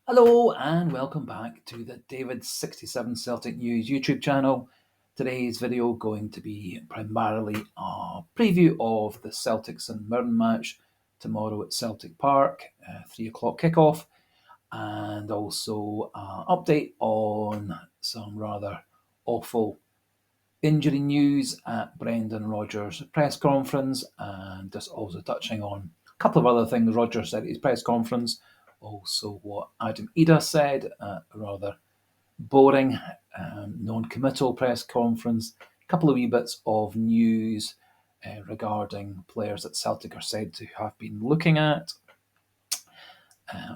Hello and welcome back to the David67 Celtic News YouTube channel. Today's video going to be primarily a preview of the Celtic St Mirren match tomorrow at Celtic Park, 3 o'clock kickoff, and also an update on some rather awful injury news at Brendan Rodgers' press conference, and just also touching on a couple of other things Rodgers said at his press conference. Also, what Adam Maeda said, a rather boring, non-committal press conference. A couple of wee bits of news regarding players that Celtic are said to have been looking at.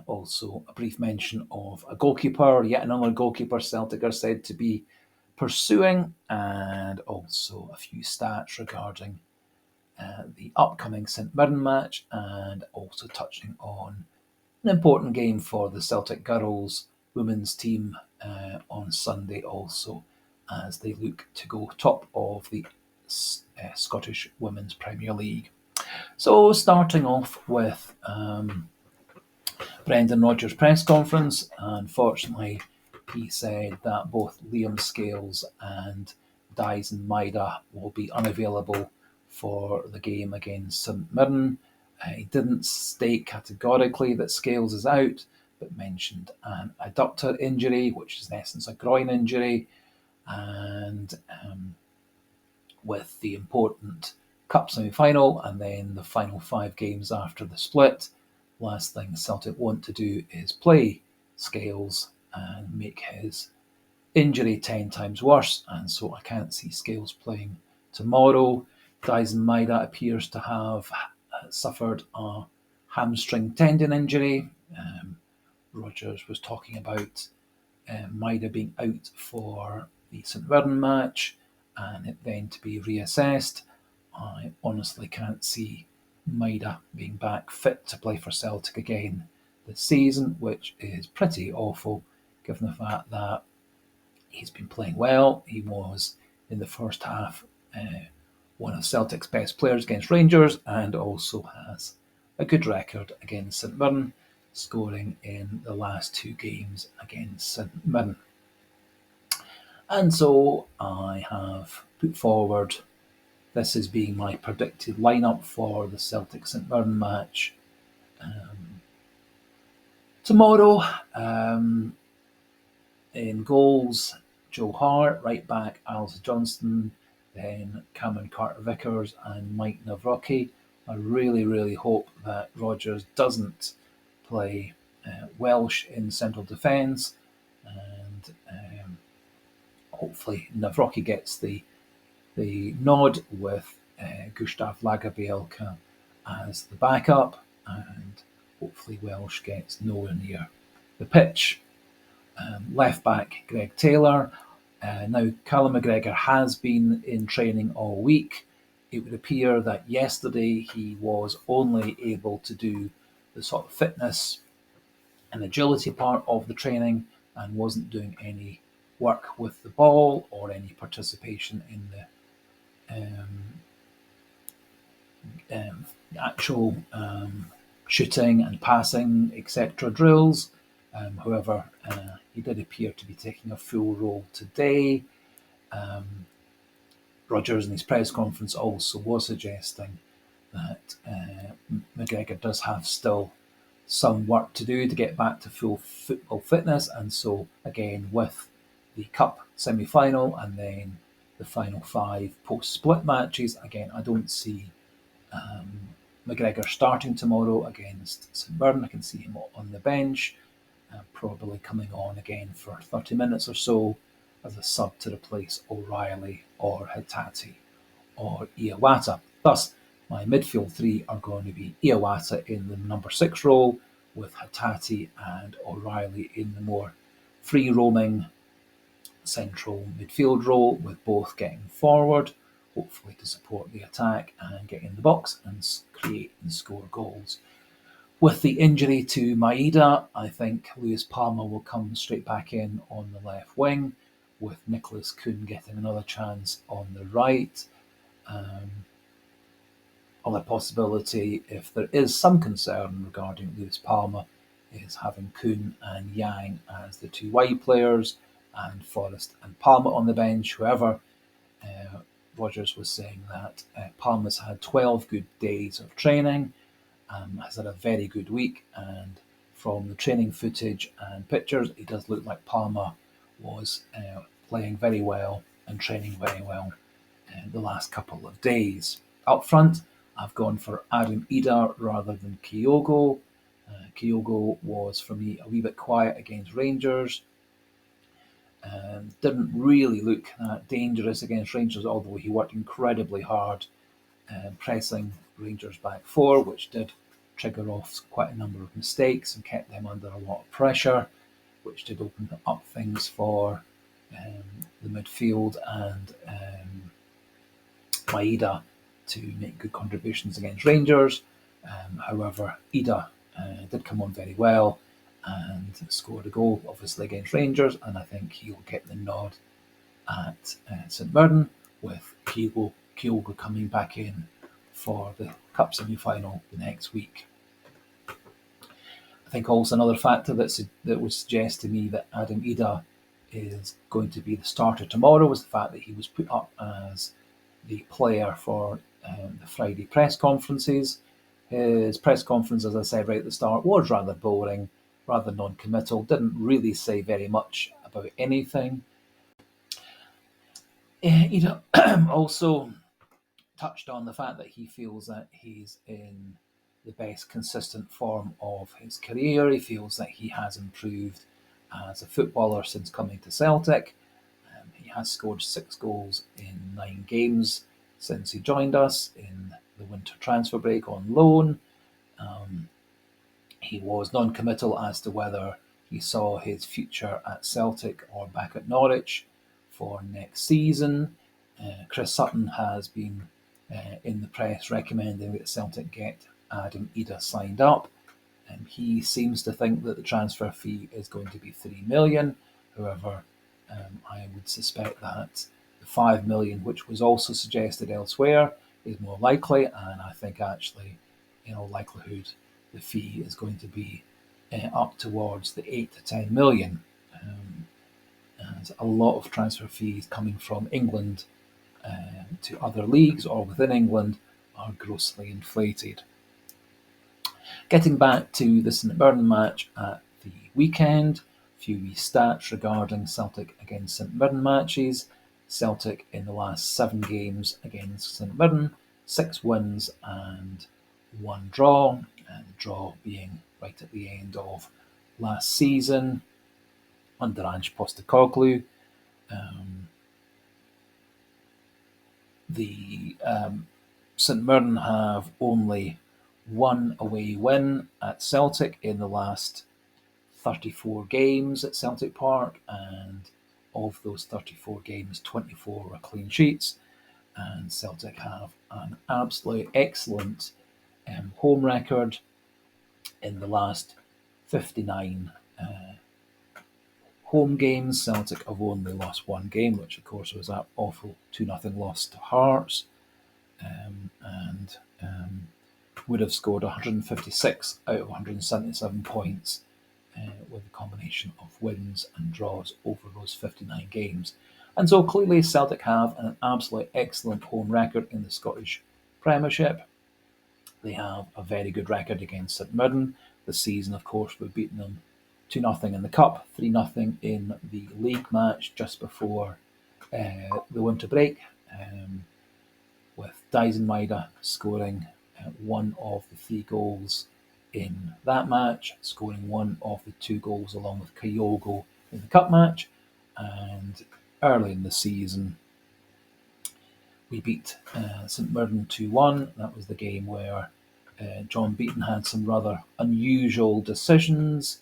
Also, a brief mention of a goalkeeper, yet another goalkeeper Celtic are said to be pursuing, and also a few stats regarding the upcoming St Mirren match, and also touching on an important game for the Celtic Girls women's team on Sunday, also as they look to go top of the Scottish Women's Premier League. So, starting off with Brendan Rodgers' press conference. Unfortunately, he said that both Liam Scales and Dyson Maeda will be unavailable for the game against St Mirren. He didn't state categorically that Scales is out, but mentioned an adductor injury, which is in essence a groin injury, and with the important Cup semi-final and then the final 5 games after the split, last thing Celtic want to do is play Scales and make his injury 10 times worse, and so I can't see Scales playing tomorrow. Dyson Maeda appears to have suffered a hamstring tendon injury. Rodgers was talking about Maeda being out for the St Mirren match and it then to be reassessed. I honestly can't see Maeda being back fit to play for Celtic again this season, which is pretty awful given the fact that he's been playing well. He was, in the first half, one of Celtic's best players against Rangers and also has a good record against St Mirren, scoring in the last 2 games against St Mirren. And so I have put forward this as being my predicted lineup for the Celtic St Mirren match tomorrow. In goals, Joe Hart, right back Alice Johnston, then Cameron Carter-Vickers and Mike Nawrocki. I really hope that Rodgers doesn't play Welsh in central defence, and hopefully Nawrocki gets the nod with Gustav Lagerbielke as the backup, and hopefully Welsh gets nowhere near the pitch. Left back Greg Taylor. Now, Callum McGregor has been in training all week. It would appear that yesterday he was only able to do the sort of fitness and agility part of the training and wasn't doing any work with the ball or any participation in the actual shooting and passing, etc. drills. However, he did appear to be taking a full role today. Rodgers in his press conference also was suggesting that McGregor does have still some work to do to get back to full football fitness, and so again with the Cup semi-final and then the final 5 post-split matches, again I don't see McGregor starting tomorrow against St Mirren. I can see him on the bench, probably coming on again for 30 minutes or so as a sub to replace O'Reilly or Hatate or Iawata. Thus, my midfield 3 are going to be Iawata in the number 6 role, with Hatate and O'Reilly in the more free-roaming central midfield role, with both getting forward, hopefully to support the attack and get in the box and create and score goals. With the injury to Maeda, I think Lewis Palmer will come straight back in on the left wing, with Nicholas Kuhn getting another chance on the right. Other possibility, if there is some concern regarding Lewis Palmer, is having Kuhn and Yang as the two wide players and Forrest and Palmer on the bench. However, Rodgers was saying that Palmer's had 12 good days of training, has had a very good week, and from the training footage and pictures, it does look like Palmer was playing very well and training very well the last couple of days. Up front, I've gone for Adam Ida rather than Kyogo. Kyogo was, for me, a wee bit quiet against Rangers. Didn't really look that dangerous against Rangers, although he worked incredibly hard pressing Rangers back four, which did trigger off quite a number of mistakes and kept them under a lot of pressure, which did open up things for the midfield and Maeda to make good contributions against Rangers. However, Ida did come on very well and scored a goal, obviously, against Rangers, and I think he'll get the nod at St Mirren, with Kyogo coming back in for the Cup semi-final the next week. I think also another factor that would suggest to me that Adam Ida is going to be the starter tomorrow was the fact that he was put up as the player for the Friday press conferences. His press conference, as I said right at the start, was rather boring, rather non-committal, didn't really say very much about anything. Also touched on the fact that he feels that he's in the best consistent form of his career. He feels that he has improved as a footballer since coming to Celtic. He has scored 6 goals in 9 games since he joined us in the winter transfer break on loan. He was non-committal as to whether he saw his future at Celtic or back at Norwich for next season. Chris Sutton has been in the press recommending that Celtic get Adam Ida signed up. He seems to think that the transfer fee is going to be 3 million. However, I would suspect that the 5 million, which was also suggested elsewhere, is more likely, and I think actually, in all likelihood, the fee is going to be up towards the 8 to 10 million. There's a lot of transfer fees coming from England to other leagues or within England are grossly inflated. Getting back to the St Mirren match at the weekend, a few wee stats regarding Celtic against St Mirren matches. Celtic in the last 7 games against St Mirren, 6 wins and 1 draw, and the draw being right at the end of last season under Ange Postecoglou. The St Mirren have only 1 away win at Celtic in the last 34 games at Celtic Park, and of those 34 games, 24 were clean sheets, and Celtic have an absolutely excellent home record. In the last 59 home games, Celtic have only lost 1 game, which of course was that awful 2-0 loss to Hearts, and would have scored 156 out of 177 points with a combination of wins and draws over those 59 games. And so clearly Celtic have an absolutely excellent home record in the Scottish Premiership. They have a very good record against St Mirren. This season, of course, we've beaten them 2-0 in the Cup, 3-0 in the league match just before the winter break, with Saturday and Maeda scoring 1 of the 3 goals in that match, scoring 1 of the 2 goals along with Kyogo in the Cup match. And early in the season, we beat St Mirren 2-1. That was the game where John Beaton had some rather unusual decisions.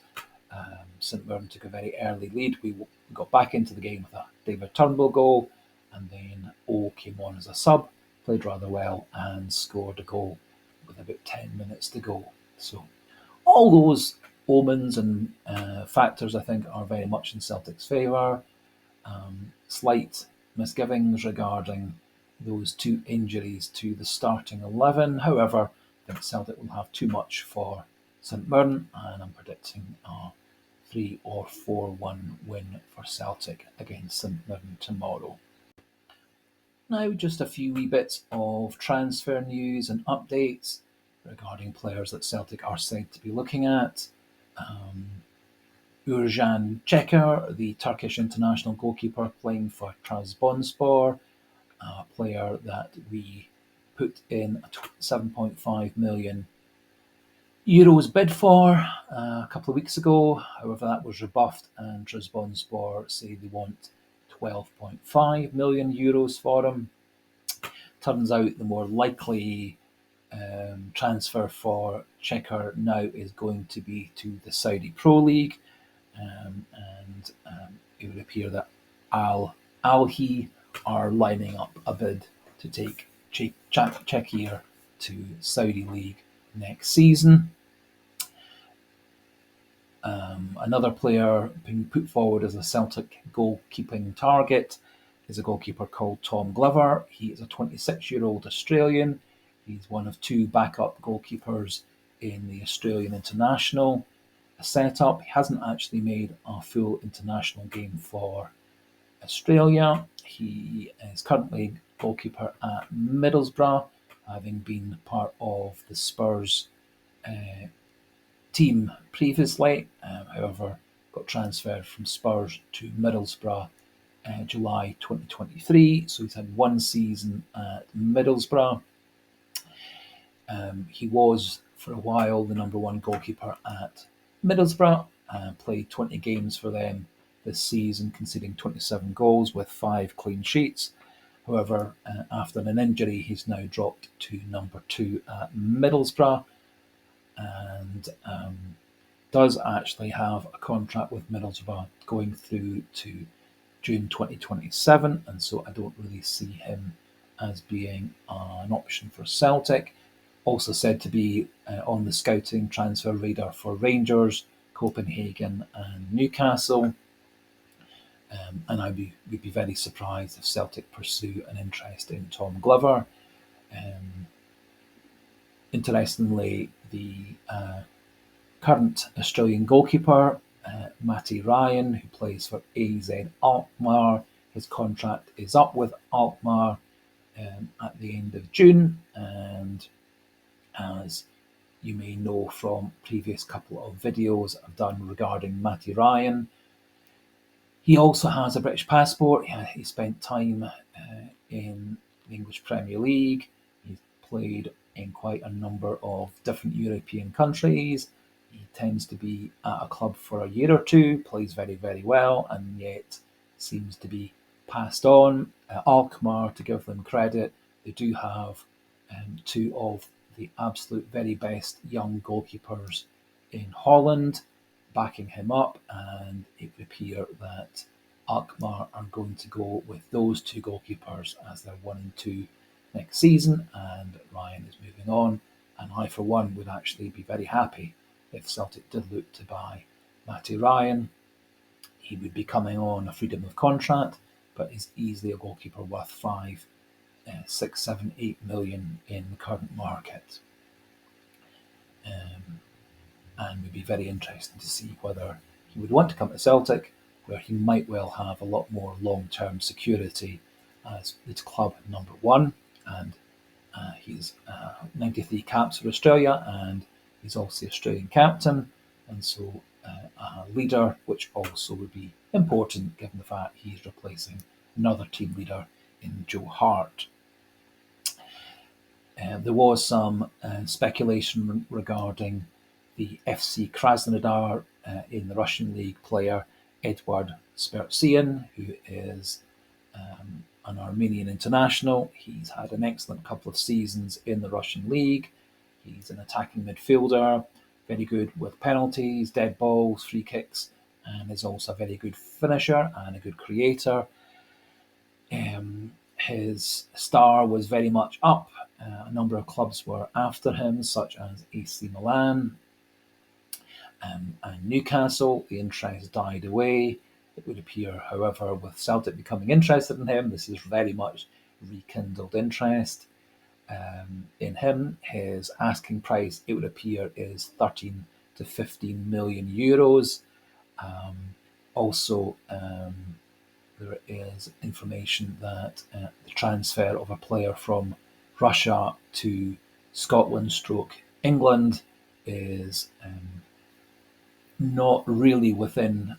St Mirren took a very early lead. We got back into the game with a David Turnbull goal, and then O came on as a sub, played rather well, and scored a goal with about 10 minutes to go. So all those omens and factors, I think, are very much in Celtic's favour. Slight misgivings regarding those 2 injuries to the starting 11. However, I think Celtic will have too much for St Mirren, and I'm predicting a 3 or 4-1 win for Celtic against St Mirren tomorrow. Now, just a few wee bits of transfer news and updates regarding players that Celtic are said to be looking at. Urjan Cakir, the Turkish international goalkeeper playing for Trabzonspor, a player that we put in a 7.5 million euros bid for a couple of weeks ago. However, that was rebuffed, and Trabzonspor say they want 12.5 million euros for him. Turns out the more likely transfer for Cakir now is going to be to the Saudi Pro League, and it would appear that Al Ahly are lining up a bid to take Cakir to Saudi League next season. Another player being put forward as a Celtic goalkeeping target is a goalkeeper called Tom Glover. He is a 26-year-old Australian. He's one of two backup goalkeepers in the Australian international setup. He hasn't actually made a full international game for Australia. He is currently goalkeeper at Middlesbrough, having been part of the Spurs team previously. However, got transferred from Spurs to Middlesbrough July 2023, so he's had one season at Middlesbrough. He was for a while the number one goalkeeper at Middlesbrough, played 20 games for them this season, conceding 27 goals with 5 clean sheets. However, after an injury, he's now dropped to number 2 at Middlesbrough, and does actually have a contract with Middlesbrough going through to June 2027, and so I don't really see him as being an option for Celtic. Also said to be on the scouting transfer radar for Rangers, Copenhagen and Newcastle. And would be very surprised if Celtic pursue an interest in Tom Glover. Interestingly, the current Australian goalkeeper, Matty Ryan, who plays for AZ Alkmaar, his contract is up with Alkmaar at the end of June, and as you may know from previous couple of videos I've done regarding Matty Ryan, he also has a British passport. He spent time in the English Premier League. He's played in quite a number of different European countries. He tends to be at a club for a year or two, plays very, very well, and yet seems to be passed on. Alkmaar, to give them credit, they do have two of the absolute very best young goalkeepers in Holland backing him up, and it would appear that Alkmaar are going to go with those two goalkeepers as their 1 and 2 next season, and Ryan is moving on. And I, for one, would actually be very happy if Celtic did look to buy Matty Ryan. He would be coming on a freedom of contract, but is easily a goalkeeper worth 5, 6, 7, 8 million in the current market. And would be very interesting to see whether he would want to come to Celtic, where he might well have a lot more long-term security as its club number 1, and he's 93 caps for Australia, and he's also the Australian captain, and so a leader, which also would be important given the fact he's replacing another team leader in Joe Hart. There was some speculation regarding the FC Krasnodar in the Russian league player Edward Spertsyan, who is an Armenian international. He's had an excellent couple of seasons in the Russian league. He's an attacking midfielder, very good with penalties, dead balls, free kicks, and is also a very good finisher and a good creator. His star was very much up. A number of clubs were after him, such as AC Milan and Newcastle. The interest died away. It would appear, however, with Celtic becoming interested in him, this is very much rekindled interest in him. His asking price, it would appear, is 13 to €15 million. Also, there is information that the transfer of a player from Russia to Scotland/England is not really within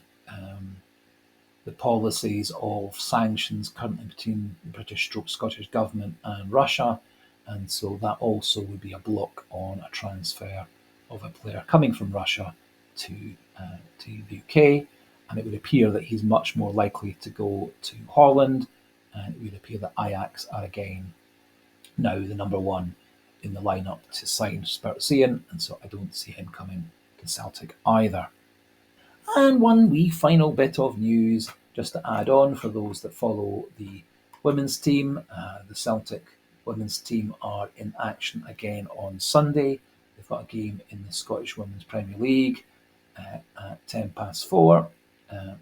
the policies of sanctions currently between the British/Scottish government and Russia, and so that also would be a block on a transfer of a player coming from Russia to the UK. And it would appear that he's much more likely to go to Holland, and it would appear that Ajax are again now the number one in the lineup to sign Spertsyan, and so I don't see him coming to Celtic either. And one wee final bit of news just to add on for those that follow the women's team. The Celtic women's team are in action again on Sunday. They've got a game in the Scottish Women's Premier League at 4:10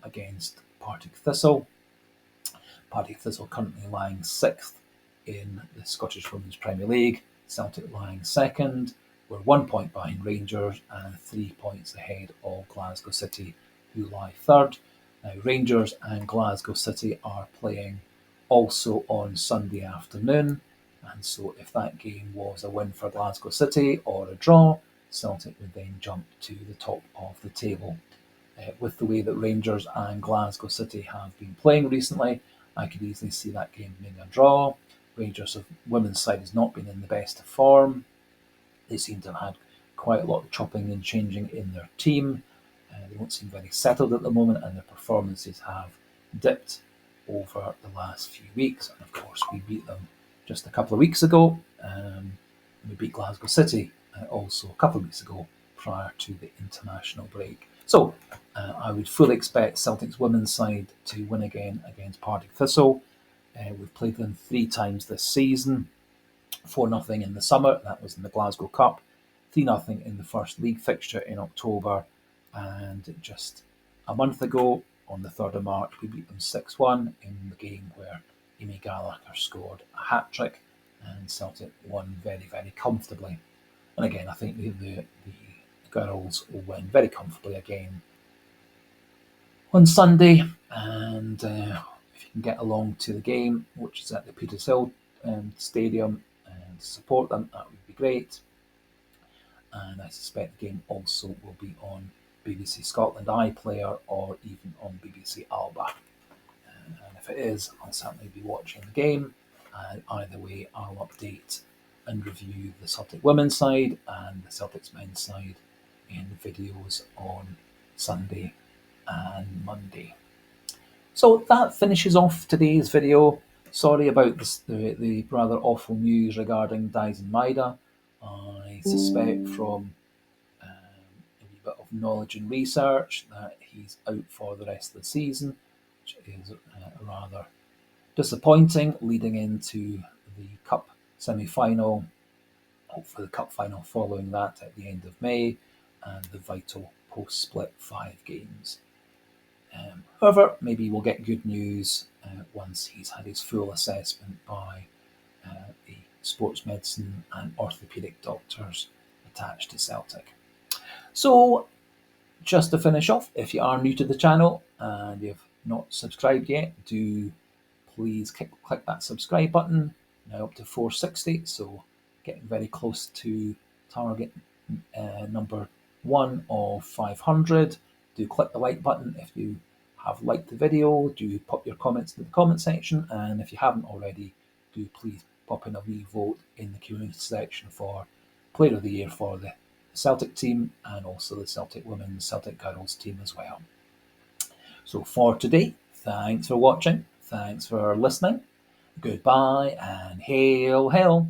against Partick Thistle. Partick Thistle currently lying 6th in the Scottish Women's Premier League. Celtic lying 2nd. We're 1 point behind Rangers and 3 points ahead of Glasgow City, who lie 3rd. Now, Rangers and Glasgow City are playing also on Sunday afternoon, and so if that game was a win for Glasgow City or a draw, Celtic would then jump to the top of the table. With the way that Rangers and Glasgow City have been playing recently, I could easily see that game being a draw. Rangers' women's side has not been in the best of form. They seem to have had quite a lot of chopping and changing in their team. They don't seem very settled at the moment, and their performances have dipped over the last few weeks. And of course, we beat them just a couple of weeks ago. We beat Glasgow City also a couple of weeks ago prior to the international break. So I would fully expect Celtic's women's side to win again against Partick Thistle. We've played them 3 times this season. 4-0 in the summer, that was in the Glasgow Cup. 3-0 in the first league fixture in October. And just a month ago, on the 3rd of March, we beat them 6-1 in the game where Amy Gallagher scored a hat-trick and Celtic won very, very comfortably. And again, I think the Girls will win very comfortably again on Sunday. And if you can get along to the game, which is at the Petershill Stadium, and support them, that would be great. And I suspect the game also will be on BBC Scotland iPlayer or even on BBC Alba. And if it is, I'll certainly be watching the game. Either way, I'll update and review the Celtic women's side and the Celtics men's side in videos on Sunday and Monday. So that finishes off today's video. Sorry about the rather awful news regarding Saturday and Maeda. I suspect from a wee bit of knowledge and research that he's out for the rest of the season, which is rather disappointing, leading into the Cup semi-final, hope for the Cup final following that at the end of May, and the vital post-split 5 games. However, maybe we'll get good news once he's had his full assessment by the sports medicine and orthopaedic doctors attached to Celtic. So, just to finish off, if you are new to the channel and you've not subscribed yet, do please click that subscribe button. Now up to 460, so getting very close to target number 1 of 500. Do click the like button if you have liked the video. Do pop your comments in the comment section, and if you haven't already, do please pop in a wee vote in the community section for Player of the Year for the Celtic team and also the Celtic women's, Celtic girls team as well. So for today, thanks for watching, thanks for listening, goodbye and hail, hail.